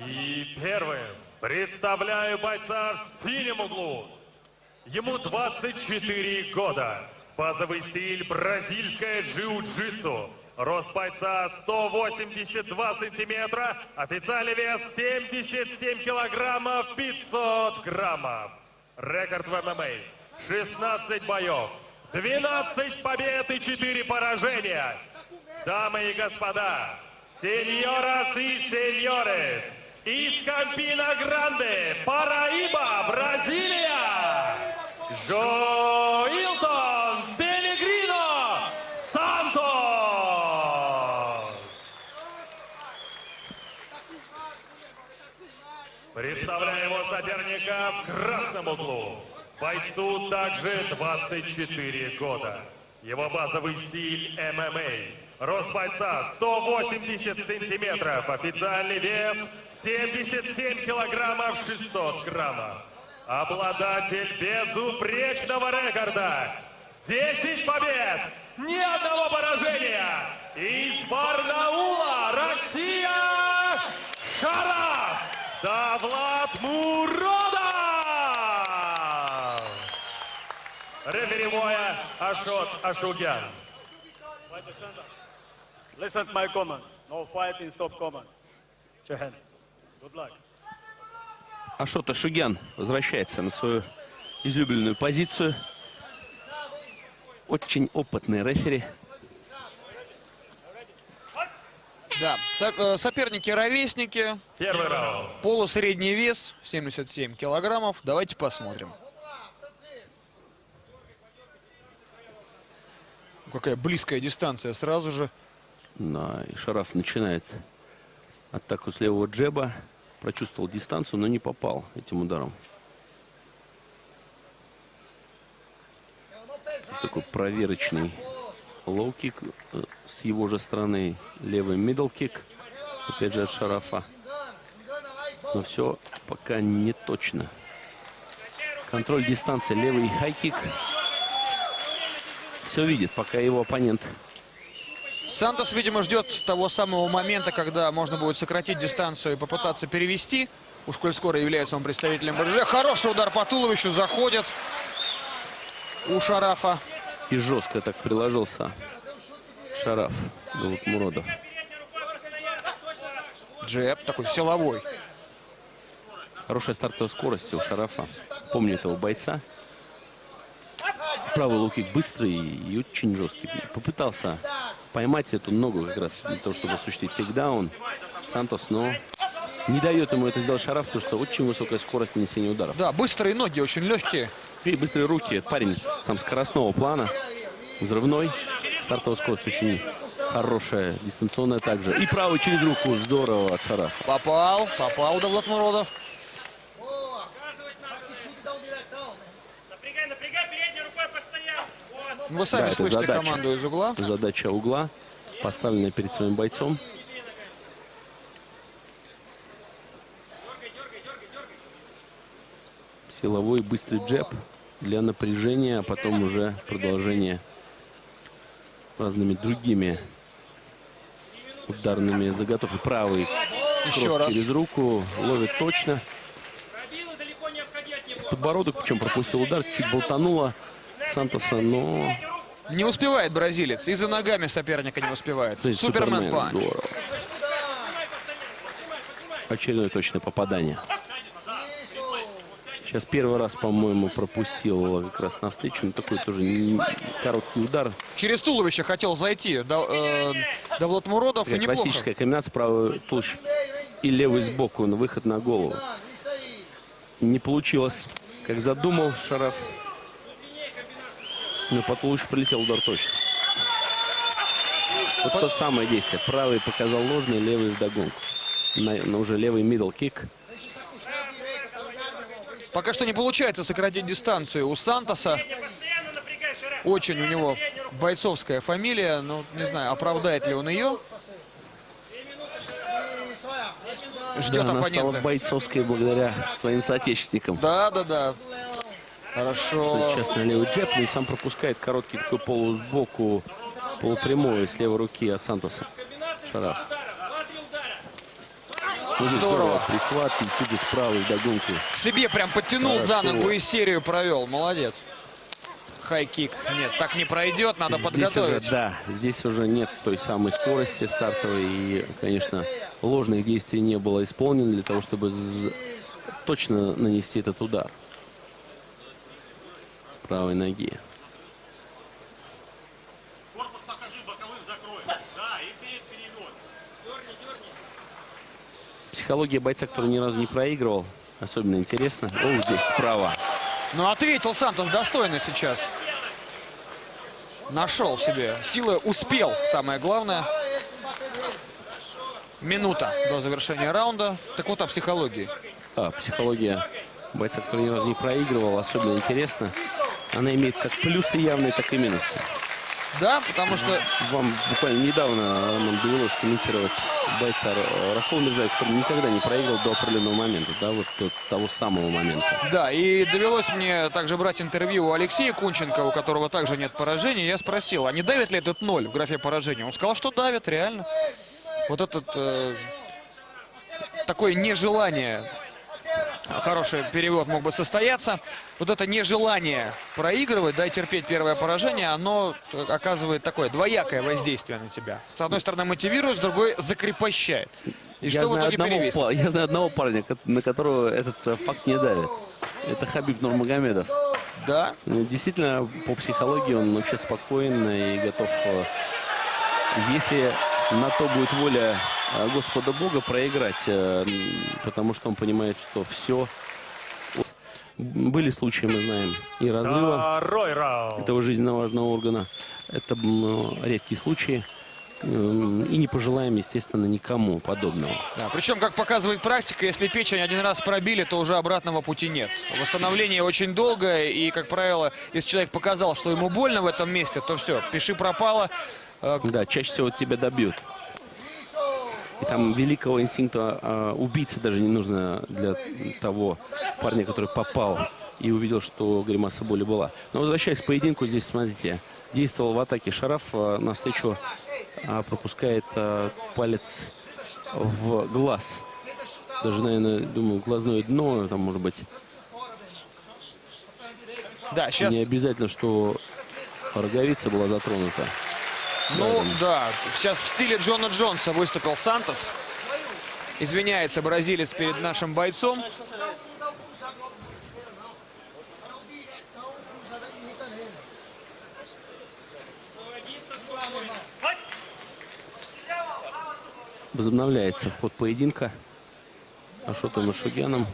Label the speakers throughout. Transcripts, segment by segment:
Speaker 1: И первым представляю бойца в синем углу. Ему 24 года. Базовый стиль бразильское джиу-джитсу. Рост бойца 182 сантиметра. Официальный вес 77 килограммов 500 граммов. Рекорд в ММА 16 боев, 12 побед и 4 поражения. Дамы и господа, сеньорас и сеньорес, из Кампина Гранде, Параиба, Бразилия, Жоилтон Пелегрино Сантос. Представляем его соперника в красном углу. Бойцу также 24 года. Его базовый стиль ММА. Рост бойца 180 сантиметров. Официальный вес 77 килограммов 600 граммов. Обладатель безупречного рекорда. 10 побед, ни одного поражения. Из Барнаула, Россия, Шараф Давлатмуродов. Реферевое Ашот Ашугян.
Speaker 2: Listen to my command. No fighting, stop command. Good luck.
Speaker 3: Ашот Ашугян возвращается на свою излюбленную позицию. Очень опытный рефери.
Speaker 4: Да, соперники-ровесники.
Speaker 1: Первый раунд.
Speaker 4: Полусредний вес, 77 килограммов. Давайте посмотрим. Какая близкая дистанция сразу же.
Speaker 3: Да, и Шараф начинает атаку с левого джеба. Прочувствовал дистанцию, но не попал этим ударом. Такой проверочный лоу-кик с его же стороны. Левый мидл-кик. Опять же от Шарафа. Но все пока не точно. Контроль дистанции. Левый хай-кик. Все видит, пока его оппонент.
Speaker 4: Сантос, видимо, ждет того самого момента, когда можно будет сократить дистанцию и попытаться перевести. Уж коль скоро является он представителем БЖ. Хороший удар по туловищу заходит у Шарафа.
Speaker 3: И жестко так приложился Шараф Давлатмуродов.
Speaker 4: Джеб такой силовой.
Speaker 3: Хорошая стартовая скорость у Шарафа. Помню этого бойца. Правый лоу-кик быстрый и очень жесткий. Попытался поймать эту ногу как раз для того, чтобы осуществить тейкдаун Сантос, но не дает ему это сделать Шараф, потому что очень высокая скорость нанесения ударов.
Speaker 4: Да, быстрые ноги, очень легкие.
Speaker 3: И быстрые руки. Парень сам скоростного плана. Взрывной. Стартовая скорость очень хорошая. Дистанционная также. И правый через руку. Здорово от Шарафа.
Speaker 4: Попал Давлатмуродов. Вы сами слышите команду из угла.
Speaker 3: Задача угла, поставленная перед своим бойцом. Силовой быстрый джеб для напряжения, а потом уже продолжение разными другими ударными заготовками. Правый кросс через руку, ловит точно. Подбородок, причем пропустил удар, чуть болтануло Сантоса, но...
Speaker 4: Не успевает бразилец. И за ногами соперника не успевает. Супермен панч.
Speaker 3: Здорово. Очередное точное попадание. Сейчас первый раз, по-моему, пропустил как раз навстречу. Но такой тоже короткий удар.
Speaker 4: Через туловище хотел зайти Давлатмуродов. И неплохо.
Speaker 3: Классическая комбинация. Правый туловище и левый сбоку на выход на голову. Не получилось, как задумал Шараф. Но по туловищу прилетел удар точно. Вот то самое действие. Правый показал ложный, левый вдогонку. На уже левый мидл кик.
Speaker 4: Пока что не получается сократить дистанцию у Сантоса. Очень у него бойцовская фамилия. Но не знаю, оправдает ли он ее. Ждет
Speaker 3: она
Speaker 4: оппонента.
Speaker 3: стала бойцовской благодаря своим соотечественникам.
Speaker 4: Да. Хорошо.
Speaker 3: Сейчас на левый джеб, и сам пропускает короткий такой полусбоку, полупрямой с левой руки от Сантоса. Шараф. Вот здесь
Speaker 4: Здорово.
Speaker 3: Прихват и тут же справа и вдогонку.
Speaker 4: К себе прям подтянул за
Speaker 3: Хорошо.
Speaker 4: ногу и серию провел. Молодец. Хай-кик. Нет, так не пройдет, надо подготовить.
Speaker 3: Здесь уже, да, здесь уже нет той самой скорости стартовой. И, конечно, ложных действий не было исполнено для того, чтобы точно нанести этот удар с правой ноги.
Speaker 5: Корпус покажи, боковых закрой. Да, и вперед перевод.
Speaker 3: Психология бойца, который ни разу не проигрывал, особенно интересно. О, здесь справа.
Speaker 4: Ну, ответил Сантос достойно сейчас. Нашел в себе силы, успел, самое главное. Минута до завершения раунда. Так вот о психологии.
Speaker 3: Психология бойца, который ни разу не проигрывал, особенно интересно. Она имеет как плюсы явные, так и минусы.
Speaker 4: Да, потому что...
Speaker 3: Вам буквально недавно, Роман, довелось комментировать бойца Расула Мирзаева, который никогда не проигрывал до определенного момента, да, вот до того самого момента.
Speaker 4: Да, и довелось мне также брать интервью у Алексея Кунченко, у которого также нет поражений. Я спросил, а не давит ли этот 0 в графе поражения? Он сказал, что давит, реально. Вот этот такое нежелание, хороший перевод мог бы состояться, вот это нежелание проигрывать, да, и терпеть первое поражение, оно оказывает такое двоякое воздействие на тебя. С одной стороны мотивирует, с другой закрепощает. И что в итоге перевесит?
Speaker 3: Я знаю одного парня, на которого этот факт не давит. Это Хабиб Нурмагомедов.
Speaker 4: Да.
Speaker 3: Действительно, по психологии он вообще спокоен и готов, если на то будет воля Господа Бога, проиграть, потому что он понимает, что все. Были случаи, мы знаем, и разрыва
Speaker 1: Второй раунд.
Speaker 3: этого жизненно важного органа. Это редкие случаи. И не пожелаем, естественно, никому подобного.
Speaker 4: Да, причем, как показывает практика, если печень один раз пробили, то уже обратного пути нет. Восстановление очень долгое, и, как правило, если человек показал, что ему больно в этом месте, то все, пиши пропало.
Speaker 3: Да, чаще всего тебя добьют. И там великого инстинкта убийцы даже не нужно для того парня, который попал и увидел, что гримаса боли была. Но возвращаясь к поединку, здесь, смотрите, действовал в атаке Шараф, навстречу пропускает палец в глаз. Даже, наверное, думаю, глазное дно, там, может быть,
Speaker 4: Да, сейчас,
Speaker 3: не обязательно, что роговица была затронута.
Speaker 4: ну да, сейчас в стиле Джона Джонса выступил Сантос. Извиняется бразилец перед нашим бойцом.
Speaker 3: Возобновляется ход поединка Ашотом Ашогяном.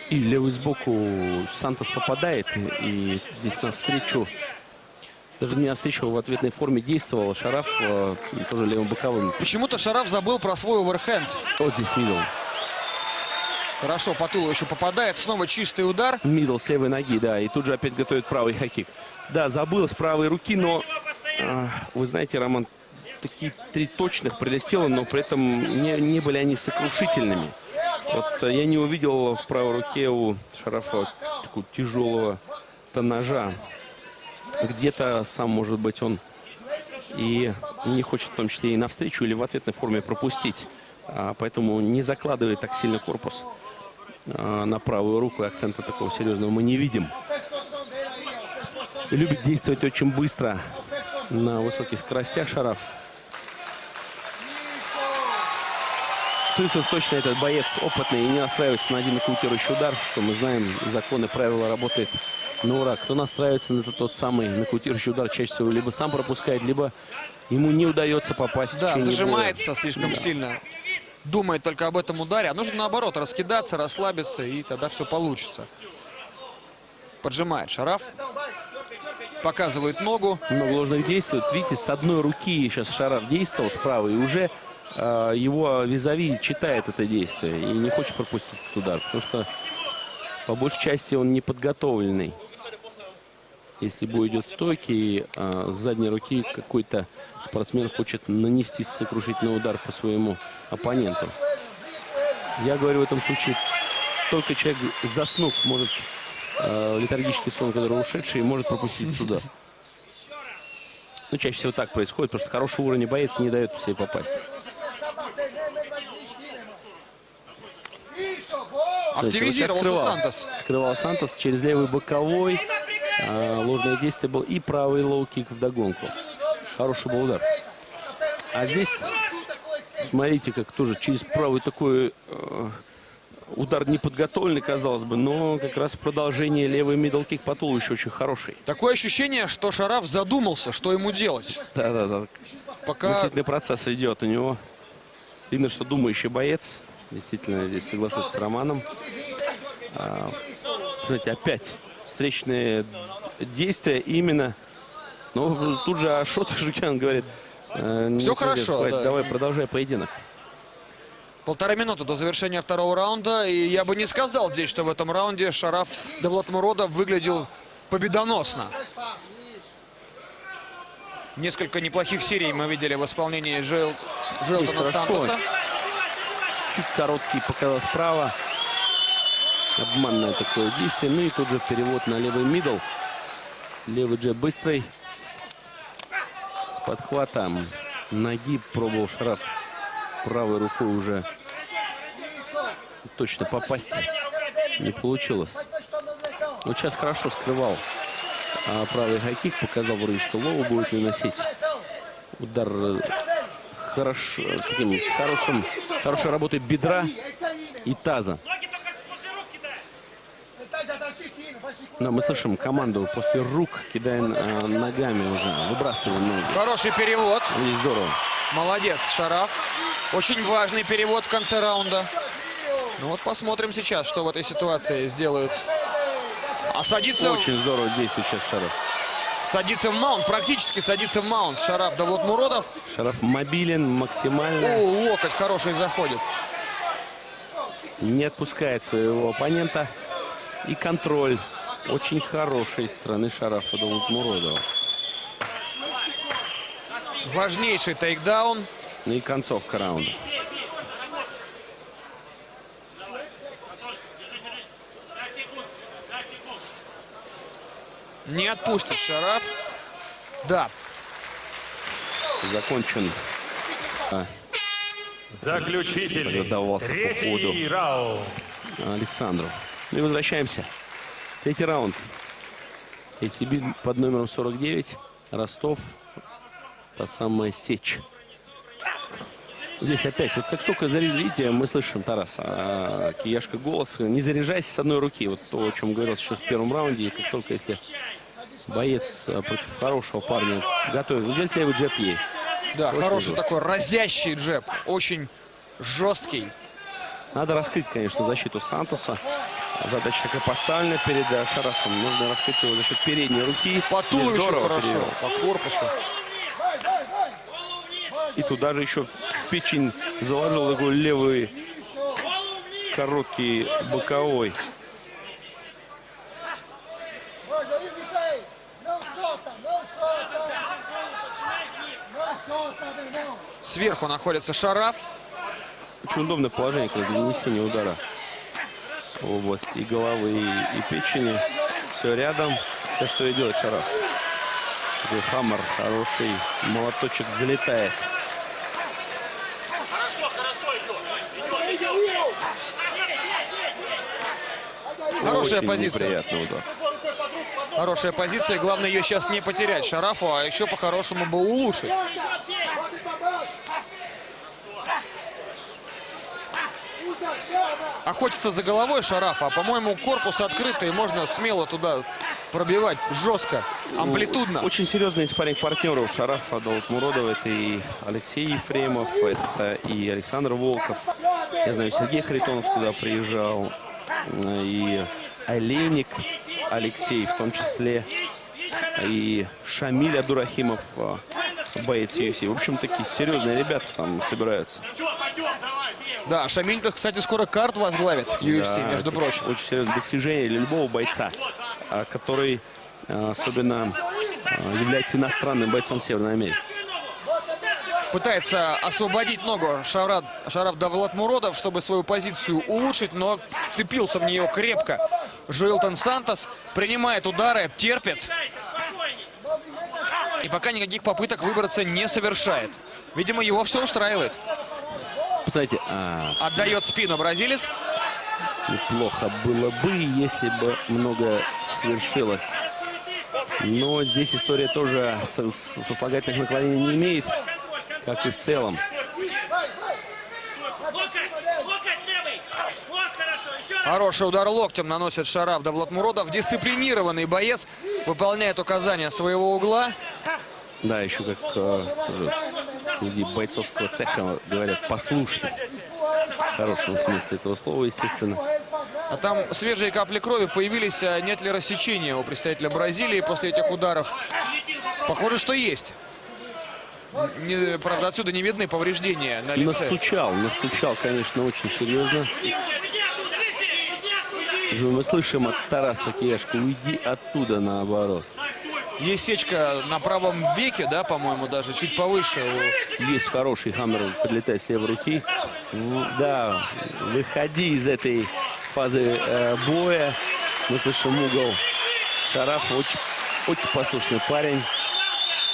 Speaker 3: И левый сбоку Сантос попадает. И здесь навстречу, даже не навстречу, в ответной форме действовал Шараф, тоже левым боковым.
Speaker 4: Почему-то Шараф забыл про свой оверхенд.
Speaker 3: Вот здесь мидл.
Speaker 4: Хорошо, по тулу еще попадает. Снова чистый удар.
Speaker 3: Мидл с левой ноги, да. И тут же опять готовит правый хай-кик. Да, забыл с правой руки, но вы знаете, Роман, такие 3 точных прилетело, но при этом не были они сокрушительными. Вот я не увидел в правой руке у Шарафа такого тяжелого ножа. Где-то сам, может быть, он и не хочет, в том числе и навстречу, или в ответной форме пропустить. Поэтому не закладывает так сильно корпус на правую руку. И акцента такого серьезного мы не видим. Любит действовать очень быстро на высоких скоростях Шараф. Плюс уж точно этот боец опытный и не настраивается на один нокаутирующий удар, что мы знаем, законы, правила работают на ура. Кто настраивается на тот самый нокаутирующий удар, чаще всего либо сам пропускает, либо ему не удается попасть.
Speaker 4: Да,
Speaker 3: в течение
Speaker 4: зажимается
Speaker 3: боя.
Speaker 4: слишком сильно. Думает только об этом ударе. А нужно, наоборот, раскидаться, расслабиться, и тогда все получится. Поджимает Шараф. Показывает ногу.
Speaker 3: Много ложных действий. Вот видите, с одной руки сейчас Шараф действовал с правой, и уже его визави читает это действие и не хочет пропустить этот удар, потому что по большей части он не подготовленный. Если бой идет стойкий, с задней руки какой-то спортсмен хочет нанести сокрушительный удар по своему оппоненту. Я говорю в этом случае, только человек, заснув, может, летаргический сон, который ушедший, может пропустить этот удар. Ну, чаще всего так происходит, потому что хороший уровень боец не дает себе попасть.
Speaker 4: Активизировался Сантос.
Speaker 3: Скрывал Сантос через левый боковой. Ложное действие было. И правый лоу-кик вдогонку. Хороший был удар. А здесь, смотрите, как тоже через правый такой удар неподготовленный, казалось бы, но как раз продолжение левый мидл-кик по туловищу очень хороший.
Speaker 4: Такое ощущение, что Шараф задумался, что ему делать.
Speaker 3: Да.
Speaker 4: Пока...
Speaker 3: Мыслительный процесс идет у него. Видно, что думающий боец. Действительно, здесь соглашусь с Романом. Знаете, опять встречные действия именно. Но тут же Ашот Ашогян говорит:
Speaker 4: все хорошо. Да.
Speaker 3: Давай, продолжай поединок.
Speaker 4: 1,5 минуты до завершения второго раунда. И я бы не сказал здесь, что в этом раунде Шараф Давлатмуродов выглядел победоносно. Несколько неплохих серий мы видели в исполнении Жоэлтона Сантоса.
Speaker 3: Чуть короткий показал справа. Обманное такое действие. Ну и тут же перевод на левый мидл. Левый джеб быстрый. С подхватом ноги пробовал Шараф правой рукой уже точно попасть. Не получилось. Вот сейчас хорошо скрывал правый хайкик. Показал вроде, что лоу будет наносить. Удар хорошо, с хорошей работой бедра и таза. Но мы слышим команду после рук, кидаем ногами уже, выбрасываем ноги.
Speaker 4: Хороший перевод.
Speaker 3: И здорово.
Speaker 4: Молодец, Шараф. Очень важный перевод в конце раунда. Ну вот посмотрим сейчас, что в этой ситуации сделают. А садится...
Speaker 3: Очень здорово действует сейчас Шараф.
Speaker 4: Садится в маунт, практически садится в маунт Шараф Давлатмуродов.
Speaker 3: Шараф мобилен максимально.
Speaker 4: О, локоть хороший заходит.
Speaker 3: Не отпускает своего оппонента. И контроль очень хороший с стороны Шарафа Давлатмуродова.
Speaker 4: Важнейший тейкдаун.
Speaker 3: И концовка раунда.
Speaker 4: Не отпустит Шараф. Да.
Speaker 3: Закончен.
Speaker 1: Заключительный.
Speaker 3: Задавался по ходу
Speaker 1: Третий раунд.
Speaker 3: Александру. Ну и возвращаемся. Третий раунд. ACB под номером 49. Ростов. Та самая сечь. Здесь опять, вот как только зарядите, мы слышим Тараса Кияшка голос. Не заряжайся с одной руки. Вот то, о чем говорил сейчас в первом раунде. И как только если боец против хорошего парня готовит. Вот здесь левый джеб есть.
Speaker 4: Да,
Speaker 3: очень
Speaker 4: хороший
Speaker 3: жестко.
Speaker 4: такой разящий джеб. Очень жесткий.
Speaker 3: Надо раскрыть, конечно, защиту Сантоса. Задача такая поставлена перед Шарафом. Нужно раскрыть его за счет передней руки.
Speaker 4: По туловищу хорошо,
Speaker 3: перевел.
Speaker 4: по корпусу.
Speaker 3: И туда же еще в печень заложил такой левый короткий боковой.
Speaker 4: Сверху находится Шараф.
Speaker 3: Очень удобное положение для нанесения удара в области и головы, и печени. Все рядом. Все, что и делает Шараф. Такой хаммер хороший. Молоточек залетает.
Speaker 4: Хорошая
Speaker 3: Очень
Speaker 4: позиция.
Speaker 3: неприятный удар.
Speaker 4: Хорошая позиция. Главное ее сейчас не потерять Шарафу, а еще по-хорошему бы улучшить. Охотится за головой Шарафа, а по-моему корпус открытый, можно смело туда пробивать жестко, амплитудно.
Speaker 3: Очень серьезный спарринг-партнер у Шарафа Давлатмуродова. Это и Алексей Ефремов, это и Александр Волков. Я знаю, Сергей Харитонов туда приезжал. И Олейник Алексей, в том числе и Шамиль Абдурахимов, боец UFC. В общем, такие серьезные ребята там собираются.
Speaker 4: Да, Шамиль-то, кстати, скоро карт возглавит UFC,
Speaker 3: Да,
Speaker 4: между прочим.
Speaker 3: очень серьезное достижение для любого бойца, который особенно является иностранным бойцом Северной Америки.
Speaker 4: Пытается освободить ногу Шараф Давлатмуродов, чтобы свою позицию улучшить, но вцепился в нее крепко. Жоэлтон Сантос принимает удары, терпит. И пока никаких попыток выбраться не совершает. Видимо, его все устраивает.
Speaker 3: Знаете,
Speaker 4: Отдает спину бразилец.
Speaker 3: Неплохо было бы, если бы многое свершилось. Но здесь история тоже сослагательных наклонений не имеет, как и в целом.
Speaker 4: Хороший удар локтем наносит Шараф Давлатмуродов. Дисциплинированный боец, выполняет указания своего угла.
Speaker 3: Да, еще как тоже среди бойцовского цеха говорят, послушный. В хорошем смысле этого слова, естественно.
Speaker 4: А там свежие капли крови появились. Нет ли рассечения у представителя Бразилии после этих ударов? Похоже, что есть. Правда, отсюда не видны повреждения на лице.
Speaker 3: Настучал, конечно, очень серьезно. Мы слышим от Тараса Кияшко: уйди оттуда, наоборот.
Speaker 4: Есть сечка на правом веке, да, по-моему, даже чуть повыше.
Speaker 3: Есть хороший хаммер, подлетает с левой руки. Да, выходи из этой фазы боя. Мы слышим угол. Шараф очень послушный парень.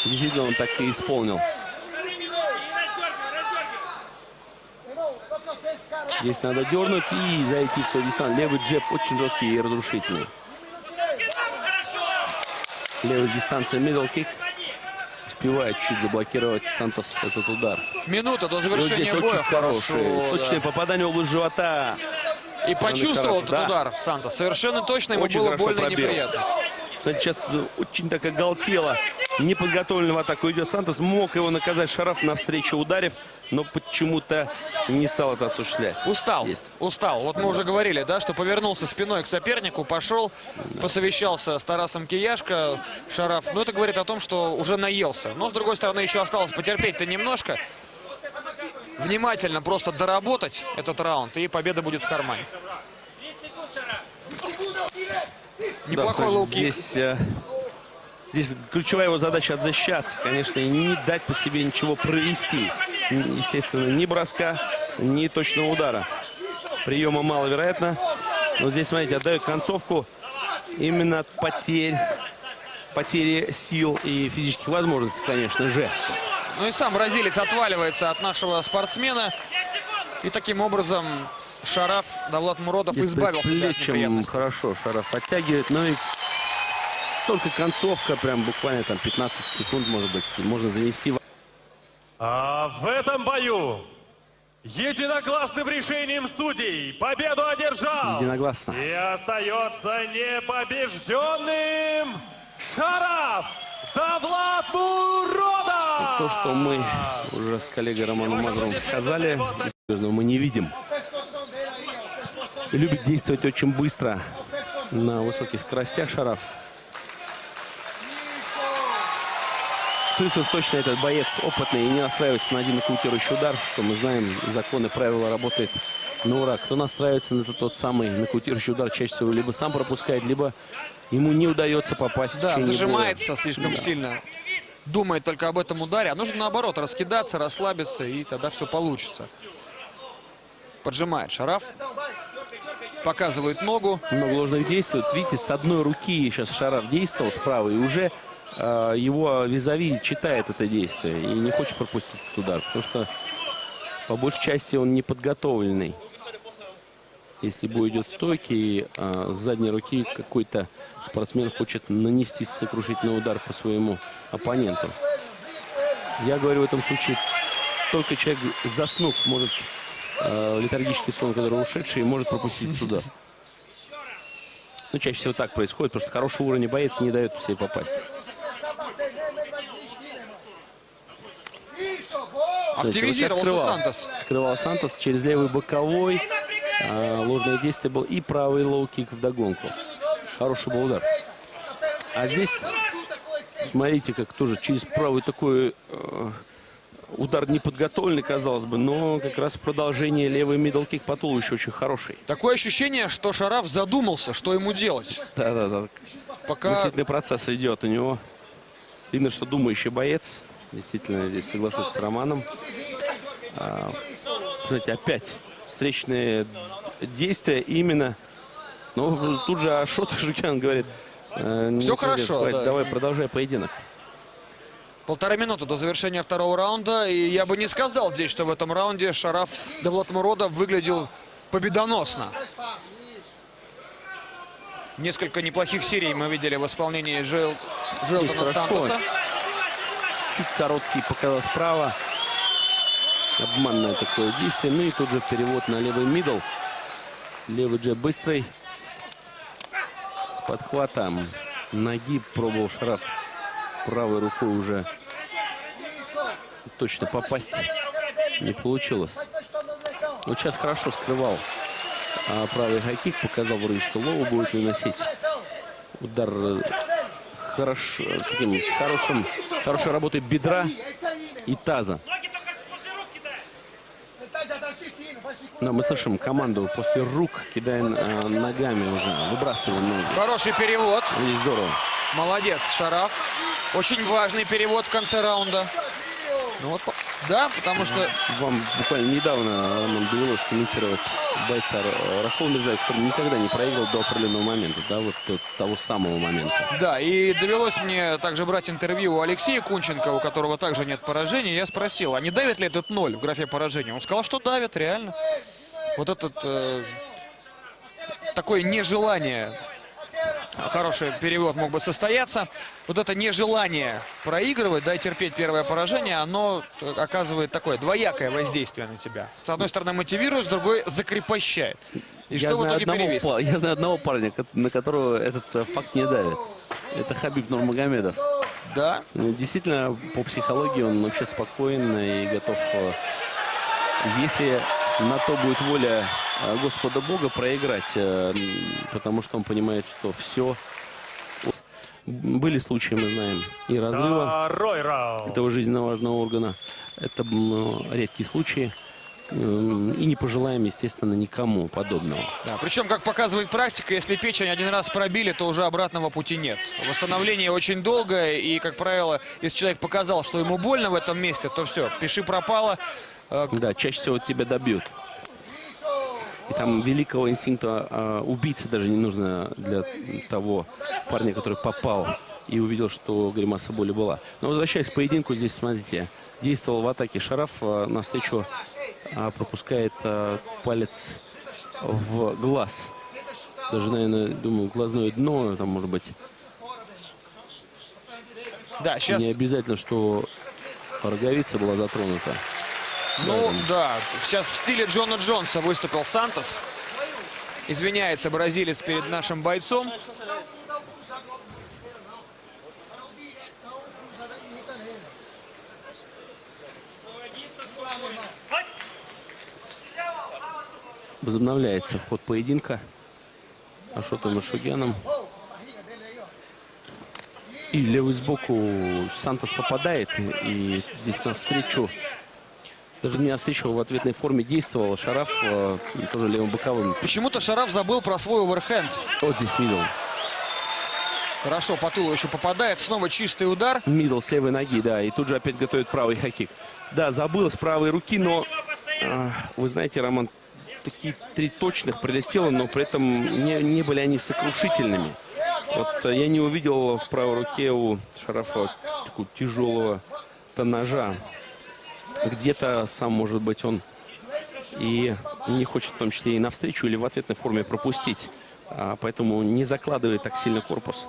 Speaker 3: Действительно, он так и исполнил. Здесь надо дернуть и зайти в свой дистант. Левый джеб очень жесткий и разрушительный. Левая дистанция, middle kick. Успевает чуть заблокировать Сантос этот удар.
Speaker 4: Минута до завершения боя.
Speaker 3: Очень хороший. Точное попадание в область живота.
Speaker 4: И почувствовал этот удар Сантос. Совершенно точно, ему
Speaker 3: очень
Speaker 4: было больно и
Speaker 3: пробил.
Speaker 4: неприятно.
Speaker 3: Кстати, сейчас очень так оголтело. Неподготовленный в атаку идет Сантос. Мог его наказать Шараф навстречу ударив, но почему-то не стал это осуществлять.
Speaker 4: Устал. Вот мы уже говорили, да, что повернулся спиной к сопернику, пошел, посовещался с Тарасом Кияшко, Шараф. Но это говорит о том, что уже наелся. Но, с другой стороны, еще осталось потерпеть-то немножко. Внимательно просто доработать этот раунд, и победа будет в кармане. Неплохой лоу-кик.
Speaker 3: Здесь ключевая его задача — защищаться, конечно, и не дать по себе ничего провести. Естественно, ни броска, ни точного удара. Приема маловероятно. Но здесь, смотрите, отдает концовку именно от потери сил и физических возможностей, конечно же.
Speaker 4: Ну и сам бразилец отваливается от нашего спортсмена. И таким образом Шараф Давлатмуродов избавился от неприятностей.
Speaker 3: Хорошо Шараф оттягивает, но и только концовка, прям буквально там 15 секунд, может быть, можно занести.
Speaker 1: А в этом бою единогласным решением судей победу одержал
Speaker 3: Единогласно.
Speaker 1: и остается непобежденным Шараф Давлатмуродов.
Speaker 3: То, что мы уже с коллегой Романом Мазуровым сказали, мы не видим. Любит действовать очень быстро на высоких скоростях Шараф. Плюс уж точно этот боец опытный и не настраивается на один нокаутирующий удар, что мы знаем, законы, правила работают на ура. Кто настраивается на тот самый нокаутирующий удар, чаще всего либо сам пропускает, либо ему не удается попасть.
Speaker 4: Да, зажимается слишком сильно. Думает только об этом ударе. А нужно наоборот раскидаться, расслабиться, и тогда все получится. Поджимает Шараф. Показывает ногу.
Speaker 3: Много ложных действий. Видите, с одной руки сейчас Шараф действовал справа, и уже его визави читает это действие и не хочет пропустить этот удар, потому что по большей части он не подготовленный. Если бой идет стойки, и с задней руки какой-то спортсмен хочет нанести сокрушительный удар по своему оппоненту. Я говорю в этом случае, только человек, заснув, может летаргический сон, который ушедший, может пропустить этот удар. Но чаще всего так происходит, потому что хороший уровень боец не дает себе попасть.
Speaker 4: Активизировался Сантос.
Speaker 3: Скрывал Сантос через левый боковой. Ложное действие был и правый лоу-кик вдогонку. Хороший был удар. А здесь, смотрите, как тоже через правый такой удар неподготовленный, казалось бы, но как раз продолжение левый мидл-кик по туловищу очень хороший.
Speaker 4: Такое ощущение, что Шараф задумался, что ему делать.
Speaker 3: Да.
Speaker 4: Пока...
Speaker 3: Мыслительный процесс идет у него. Видно, что думающий боец. Действительно, здесь соглашусь с Романом. Знаете, опять встречные действия именно. Но тут же Ашот Жукян говорит:
Speaker 4: все хорошо,
Speaker 3: давай продолжай поединок.
Speaker 4: 1,5 минуты до завершения второго раунда. И я бы не сказал здесь, что в этом раунде Шараф Давлатмуродов выглядел победоносно. Несколько неплохих серий мы видели в исполнении
Speaker 3: Здесь
Speaker 4: Джоэлтона
Speaker 3: хорошо.
Speaker 4: Сантоса.
Speaker 3: Чуть короткий показал справа. Обманное такое действие. Ну и тут же перевод на левый мидл. Левый джеб быстрый. С подхватом ноги пробовал Шараф правой рукой уже точно попасть. Не получилось. Вот сейчас хорошо скрывал правый хайкик. Показал вроде, что лоу будет выносить. Удар хорошо, с хорошей работой бедра и таза. Но мы слышим команду после рук, кидаем ногами уже, выбрасываем ноги.
Speaker 4: Хороший перевод.
Speaker 3: Здесь здорово.
Speaker 4: Молодец, Шараф. Очень важный перевод в конце раунда. Ну вот, да, потому что...
Speaker 3: Вам буквально недавно, Роман, довелось комментировать бойца Расула Мирзаева, который никогда не проиграл до определенного момента, да, вот до того самого момента.
Speaker 4: Да, и довелось мне также брать интервью у Алексея Кунченко, у которого также нет поражений. Я спросил, а не давит ли этот 0 в графе поражений? Он сказал, что давит, реально. Вот этот такое нежелание, хороший перевод мог бы состояться. Вот это нежелание проигрывать, да, и терпеть первое поражение, оно оказывает такое двоякое воздействие на тебя. С одной стороны мотивирует, с другой закрепощает. И
Speaker 3: Я
Speaker 4: что в итоге перевесит?
Speaker 3: я знаю одного парня, на которого этот факт не давит. Это Хабиб Нурмагомедов.
Speaker 4: Да.
Speaker 3: Ну, действительно, по психологии он вообще спокоен и готов, если на то будет воля Господа Бога, проиграть, потому что он понимает, что все. Были случаи, мы знаем, и разрыва
Speaker 1: Второй раунд.
Speaker 3: этого жизненно важного органа. Это редкие случаи. И не пожелаем, естественно, никому подобного.
Speaker 4: Да, причем, как показывает практика, если печень один раз пробили, то уже обратного пути нет. Восстановление очень долгое, и, как правило, если человек показал, что ему больно в этом месте, то все, пиши пропало.
Speaker 3: Да, чаще всего тебя добьют. И там великого инстинкта убийцы даже не нужно для того парня, который попал и увидел, что гримаса боли была. Но возвращаясь к поединку, здесь, смотрите, действовал в атаке Шараф, навстречу пропускает палец в глаз. Даже, наверное, думаю, глазное дно, там, может быть.
Speaker 4: Да, сейчас...
Speaker 3: Не обязательно, что роговица была затронута.
Speaker 4: Ну, да, сейчас в стиле Джона Джонса выступил Сантос. Извиняется бразилец перед нашим бойцом.
Speaker 3: Возобновляется ход поединка Ашотом Машугяном. И левый сбоку Сантос попадает. И здесь навстречу, даже не навстречу, в ответной форме действовал Шараф, тоже левым боковым.
Speaker 4: Почему-то Шараф забыл про свой оверхенд.
Speaker 3: Вот здесь мидл.
Speaker 4: Хорошо, по тулу еще попадает. Снова чистый удар.
Speaker 3: Мидл с левой ноги, да. И тут же опять готовит правый хайкик. Да, забыл с правой руки, но вы знаете, Роман, такие 3 точных прилетело, но при этом не были они сокрушительными. Вот я не увидел в правой руке у Шарафа такого тяжелого ножа. Где-то сам, может быть, он и не хочет, в том числе, и навстречу или в ответной форме пропустить. Поэтому не закладывает так сильно корпус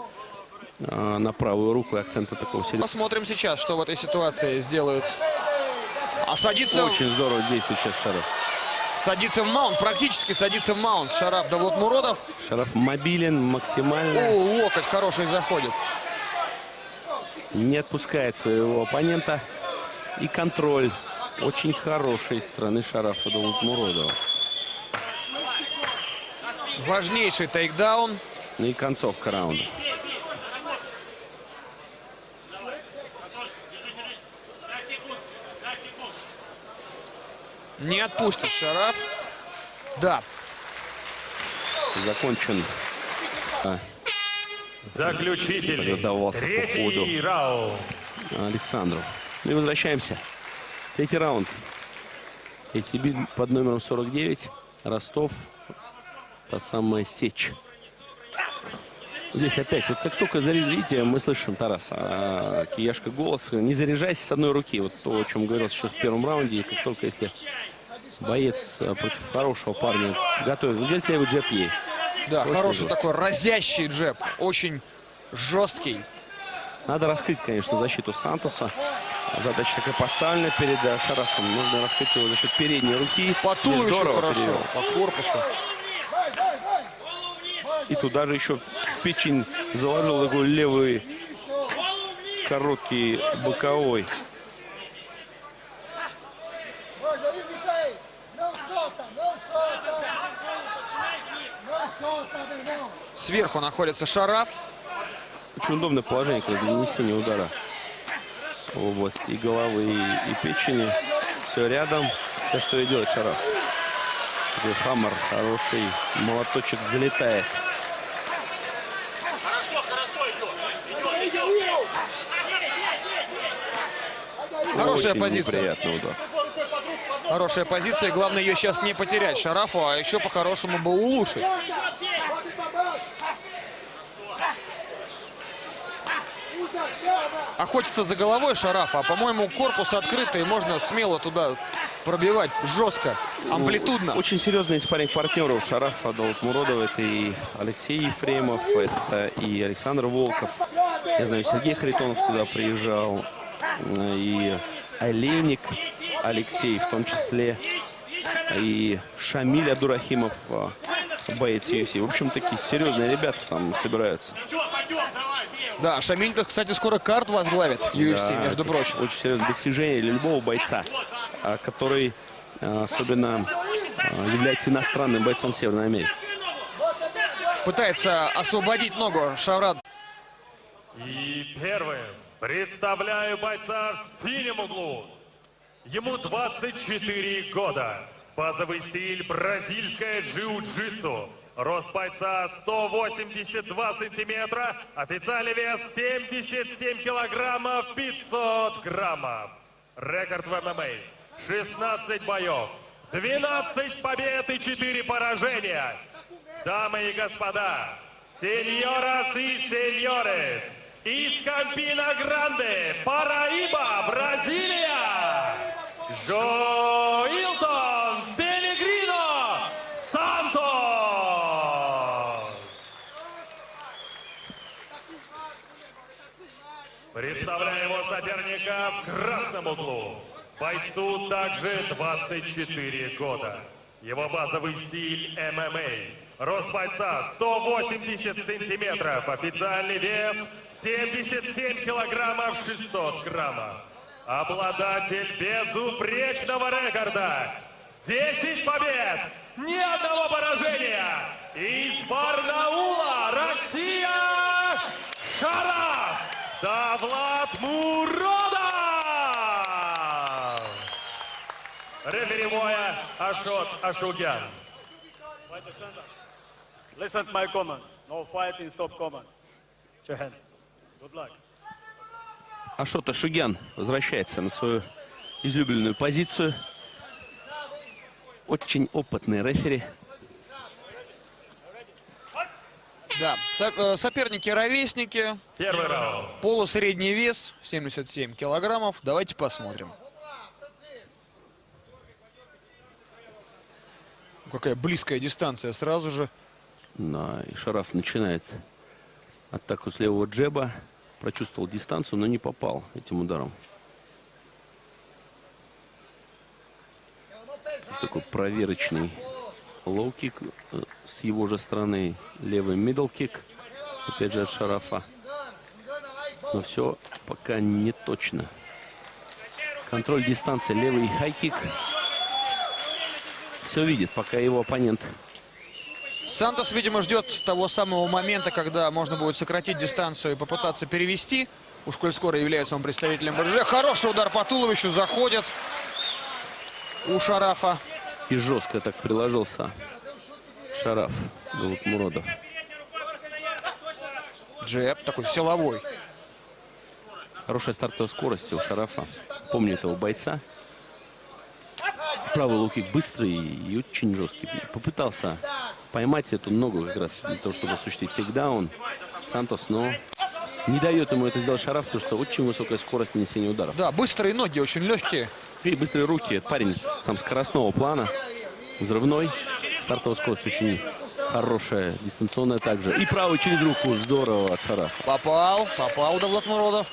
Speaker 3: на правую руку, и акцента такого серьезного.
Speaker 4: Посмотрим сейчас, что в этой ситуации сделают. А садится...
Speaker 3: Очень здорово действует сейчас Шараф.
Speaker 4: Садится в маунт, практически садится в маунт Шараф Давлатмуродов.
Speaker 3: Шараф мобилен максимально.
Speaker 4: О, локоть хороший заходит.
Speaker 3: Не отпускает своего оппонента. И контроль очень хороший с стороны Шарафа Давлатмуродова.
Speaker 4: Важнейший тейкдаун.
Speaker 3: Ну и концовка раунда.
Speaker 4: Не отпустит Шараф. Да.
Speaker 3: Закончен.
Speaker 1: Заключительный.
Speaker 3: Давался по ходу
Speaker 1: Третий раунд.
Speaker 3: Александру. Ну и возвращаемся. Третий раунд. ACB под номером 49. Ростов. Та самая сечь. Здесь опять, вот как только видите, мы слышим Тараса, Кияшка голос, не заряжайся с одной руки. Вот то, о чем говорилось еще в первом раунде. И как только если боец против хорошего парня готовит. Вот здесь левый джеб есть.
Speaker 4: Да,
Speaker 3: Очень
Speaker 4: хороший
Speaker 3: жестко.
Speaker 4: такой разящий джеб. Очень жесткий.
Speaker 3: Надо раскрыть, конечно, защиту Сантоса. Задача такая поставлена перед Шарафом. Нужно раскрыть его за счет передней руки.
Speaker 4: По
Speaker 3: Здесь
Speaker 4: туловищу
Speaker 3: здорово
Speaker 4: хорошо,
Speaker 3: перевел.
Speaker 4: по корпусу.
Speaker 3: И туда же еще в печень заложил такой левый короткий боковой.
Speaker 4: Сверху находится Шараф.
Speaker 3: Очень удобное положение, когда для нанесения удара в область и головы, и печени. Все рядом. Все, что и делает Шараф. Такой хаммер хороший. Молоточек залетает.
Speaker 5: Хорошо, хорошо идет. Идет.
Speaker 4: Хорошая
Speaker 3: Очень
Speaker 4: позиция.
Speaker 3: неприятный удар.
Speaker 4: Хорошая позиция. Главное ее сейчас не потерять Шарафу, а еще по-хорошему бы улучшить. Охотится за головой Шарафа, а по-моему корпус открытый, можно смело туда пробивать жестко, амплитудно.
Speaker 3: Очень серьезный спарринг-партнер у Шарафа Далутмуродова. Это и Алексей Ефремов, это и Александр Волков. Я знаю, Сергей Харитонов туда приезжал. И Олейник Алексей, в том числе. И Шамиль Абдурахимов, боец UFC. В общем, такие серьезные ребята там собираются.
Speaker 5: Что, пойдем, давай, бей.
Speaker 4: Да, Шамиль, кстати, скоро карт возглавит UFC,
Speaker 3: Да,
Speaker 4: между
Speaker 3: это
Speaker 4: прочим.
Speaker 3: очень серьезное достижение для любого бойца, который особенно является иностранным бойцом Северной Америки.
Speaker 4: Пытается освободить ногу Шаврат.
Speaker 1: И первым представляю бойца в синем углу. Ему 24 года. Базовый стиль бразильское джиу-джитсу. Рост бойца 182 сантиметра. Официальный вес 77 килограммов 500 граммов. Рекорд в ММА 16 боев, 12 побед и 4 поражения. Дамы и господа, сеньорас и сеньорес, из Кампина Гранде, Параиба, Бразилия, Жоилтон Пелегрино Сантос. Представляю его соперника в красном углу. Бойцу также 24 года. Его базовый стиль ММА. Рост бойца 180 сантиметров. Официальный вес 77 килограммов 600 граммов. Обладатель безупречного рекорда. 10 побед, ни одного поражения. Из Барнаула, Россия, Шараф Далутмуродов. Реферевое Ашот Ашугян.
Speaker 2: Listen to my comments. No fighting, stop comments. Your hand. Good luck.
Speaker 3: Ашот Ашугян возвращается на свою излюбленную позицию. Очень опытный рефери.
Speaker 4: Да, соперники-ровесники.
Speaker 1: Первый раунд.
Speaker 4: Полусредний вес, 77 килограммов. Давайте посмотрим. Какая близкая дистанция сразу же.
Speaker 3: Да, и Шараф начинает атаку с левого джеба. Прочувствовал дистанцию, но не попал этим ударом. Такой проверочный лоу-кик с его же стороны. Левый мидл-кик. Опять же от Шарафа. Но все пока не точно. Контроль дистанции. Левый хай-кик. Все видит, пока его оппонент.
Speaker 4: Сантос, видимо, ждет того самого момента, когда можно будет сократить дистанцию и попытаться перевести. Уж коль скоро является он представителем БЖ. Хороший удар по туловищу заходит у Шарафа.
Speaker 3: И жестко так приложился Шараф Далутмуродов.
Speaker 4: Джеб такой силовой.
Speaker 3: Хорошая стартовая скорость у Шарафа. Помню этого бойца. Правый лоу-кик быстрый и очень жесткий. Попытался поймать эту ногу как раз для того, чтобы осуществить тейкдаун Сантос, но не дает ему это сделать Шараф, потому что очень высокая скорость нанесения ударов.
Speaker 4: Да, быстрые ноги, очень легкие.
Speaker 3: И быстрые руки. Парень сам скоростного плана, взрывной. Стартовая скорость очень Хорошая дистанционная также. И правый через руку. Здорово от Шарафа.
Speaker 4: Попал Давлатмуродов.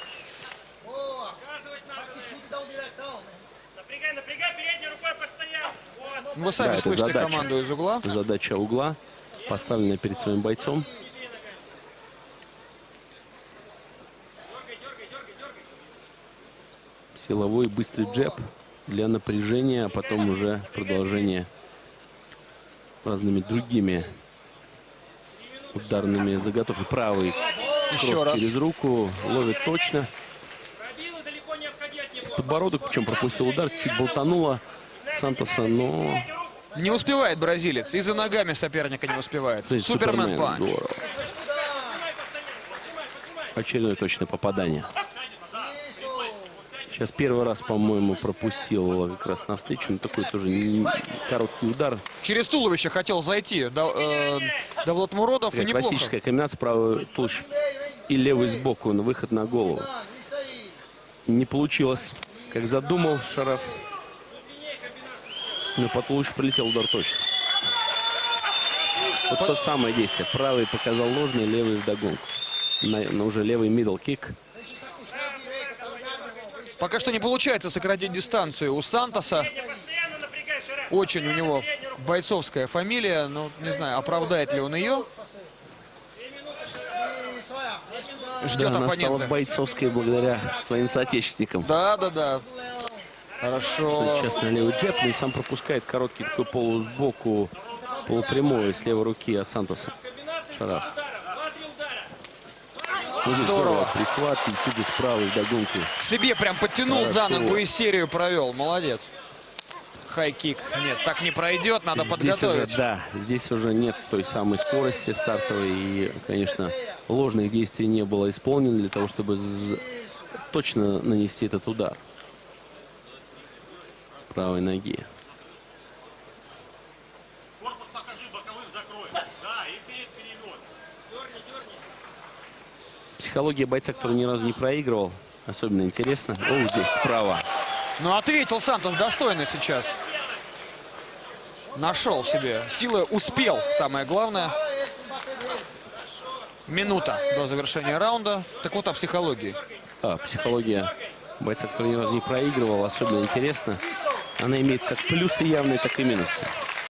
Speaker 5: Напрягай, передней рукой постоял. Вот.
Speaker 4: Вы сами
Speaker 3: Да, это
Speaker 4: слышите
Speaker 3: задача.
Speaker 4: команду из угла.
Speaker 3: Задача угла, поставленная перед своим бойцом. Силовой быстрый джеб для напряжения, а потом уже продолжение разными другими ударными заготовками. Правый
Speaker 4: Еще
Speaker 3: кросс
Speaker 4: раз.
Speaker 3: через руку, ловит точно. Подбородок, причем пропустил удар, чуть болтануло Сантоса, но...
Speaker 4: Не успевает бразилец. И за ногами соперника не успевает. Супермен панч.
Speaker 3: Здорово. Очередное точное попадание. Сейчас первый раз, по-моему, пропустил как раз навстречу. Но такой тоже короткий удар.
Speaker 4: Через туловище хотел зайти Давлатмуродов. И
Speaker 3: Такая
Speaker 4: неплохо.
Speaker 3: классическая комбинация, правый туловище и левый сбоку на выход на голову. Не получилось, как задумал Шараф. Но по туловищу прилетел удар точно. Вот то самое действие. Правый показал ложный, левый вдогонку. На уже левый middle kick.
Speaker 4: Пока что не получается сократить дистанцию у Сантоса.
Speaker 5: Постоянно напрягай, Шараф.
Speaker 4: Очень у него бойцовская фамилия. Ну, не знаю, оправдает ли он ее. Ждет
Speaker 3: Да, она стала
Speaker 4: оппонента.
Speaker 3: бойцовской благодаря своим соотечественникам.
Speaker 4: Да. Хорошо.
Speaker 3: Сейчас на левый джеб, но и сам пропускает короткий такой полусбоку, полупрямой с левой руки от Сантоса. Шараф. Ну, здесь здорово. Прихват и тут же с правой вдогонку.
Speaker 4: К себе прям подтянул
Speaker 3: Хорошо.
Speaker 4: за ногу и серию провел. Молодец. Хай-кик. Нет, так не пройдет. Надо
Speaker 3: Здесь
Speaker 4: подготовить.
Speaker 3: уже, да, здесь уже нет той самой скорости стартовой. И, конечно, ложных действий не было исполнено для того, чтобы точно нанести этот удар. С правой ноги.
Speaker 5: Корпус покажи, боковым закрой. Да, и вперед перевод.
Speaker 3: Психология бойца, который ни разу не проигрывал, особенно интересно. О, здесь справа.
Speaker 4: Ну, ответил Сантос достойно сейчас. Нашел в себе силы, успел, самое главное. Минута до завершения раунда. Так вот о психологии.
Speaker 3: Психология бойца, который ни разу не проигрывал, особенно интересно. Она имеет как плюсы явные, так и минусы.